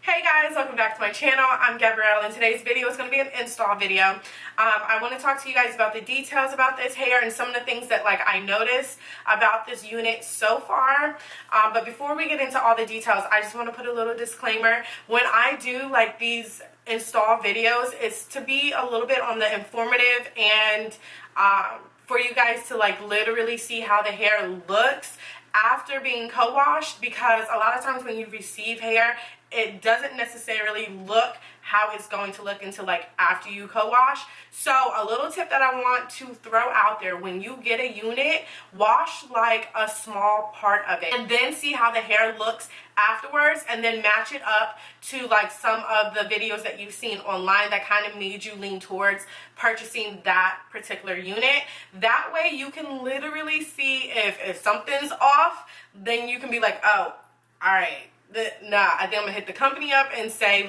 Hey guys, welcome back to my channel. I'm Gabrielle, and today's video is going to be an install video. I want to talk to you guys about the details about this hair and some of the things that I noticed about this unit so far. But before we get into all the details, I just want to put a little disclaimer. When I do these install videos, it's to be a little bit on the informative and for you guys to literally see how the hair looks after being co-washed, because a lot of times when you receive hair, it doesn't necessarily look how it's going to look until after you co-wash. So a little tip that I want to throw out there: when you get a unit, wash a small part of it and then see how the hair looks afterwards, and then match it up to some of the videos that you've seen online that kind of made you lean towards purchasing that particular unit. That way you can literally see if something's off, then you can be like, oh, all right, nah, I think I'm gonna hit the company up and say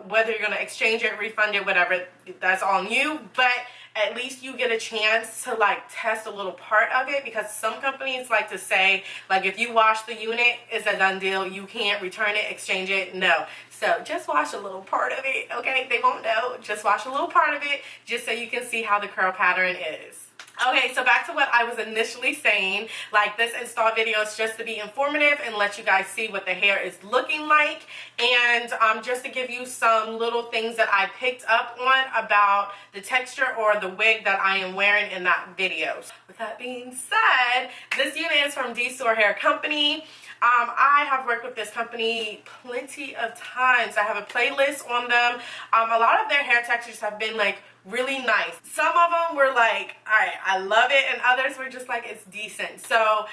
whether you're gonna exchange it, refund it, whatever, that's on you. But at least you get a chance to test a little part of it, because some companies like to say if you wash the unit, it's a done deal, you can't return it, exchange it. No. So just wash a little part of it, okay? They won't know. Just wash a little part of it just so you can see how the curl pattern is. Okay, so back to what I was initially saying. This install video is just to be informative and let you guys see what the hair is looking like, and just to give you some little things that I picked up on about the texture or the wig that I am wearing in that video. With that being said, this unit is from Dsoar Hair Company. I have worked with this company plenty of times. I have a playlist on them. A lot of their hair textures have been really nice. Some of them were alright, I love it, and others were just it's decent. So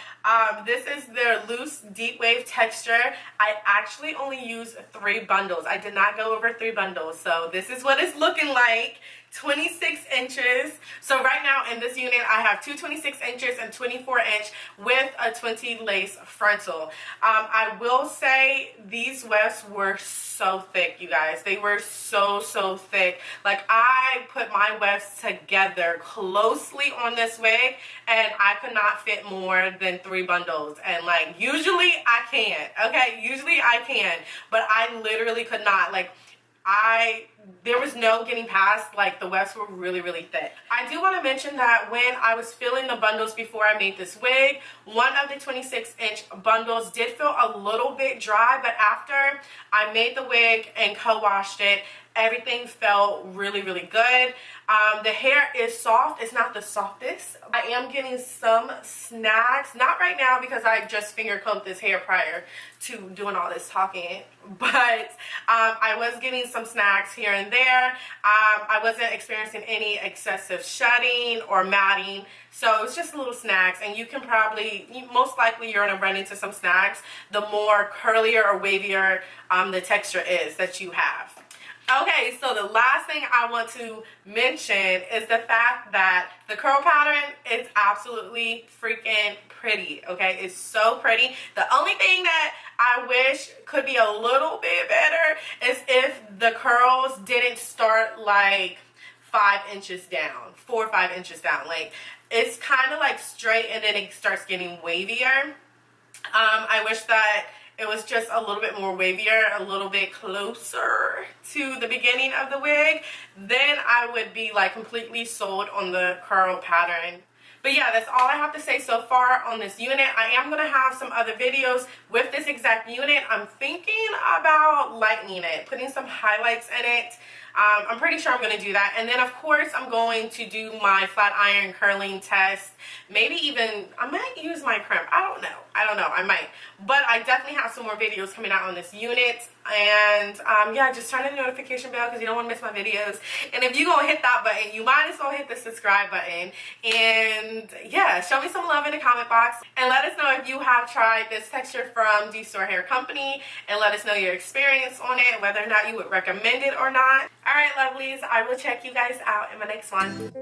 this is their loose deep wave texture. I actually only used 3 bundles. I did not go over 3 bundles. So this is what it's looking like. 26 inches. So right now in this unit I have 2 26 inches and 24 inch with a 20 lace frontal. I will say these wefts were so thick, you guys. They were so thick. I put my wefts together closely on this wig and I could not fit more than 3 bundles, and usually I can, okay, usually I can, but I literally could not. There was no getting past, the wefts were really thick. I do want to mention that when I was filling the bundles before I made this wig, one of the 26 inch bundles did feel a little bit dry, but after I made the wig and co-washed it, everything felt really good. The hair is soft. It's not the softest. I am getting some snags, not right now because I just finger combed this hair prior to doing all this talking, but I was getting some snags here and there. I wasn't experiencing any excessive shedding or matting, so it's just little snags, and you can probably, most likely you're going to run into some snags the more curlier or wavier the texture is that you have. Okay, so the last thing I want to mention is the fact that the curl pattern is absolutely freaking pretty, okay? It's so pretty. The only thing that I wish could be a little bit better is if the curls didn't start 5 inches down, 4 or 5 inches down. It's kind of straight and then it starts getting wavier. I wish that it was just a little bit more wavier, a little bit closer to the beginning of the wig. Then I would be completely sold on the curl pattern. But yeah, that's all I have to say so far on this unit. I am going to have some other videos with this exact unit. I'm thinking about lightening it, putting some highlights in it. I'm pretty sure I'm going to do that. And then of course I'm going to do my flat iron curling test. Maybe even, I might use my crimp. I don't know, I might. But I definitely have some more videos coming out on this unit. And yeah, just turn on the notification bell because you don't want to miss my videos. And if you're going to hit that button, you might as well hit the subscribe button. And yeah, show me some love in the comment box. And let us know if you have tried this texture from Dsoar Hair Company. And let us know your experience on it, whether or not you would recommend it or not. Alright, lovelies, I will check you guys out in my next one.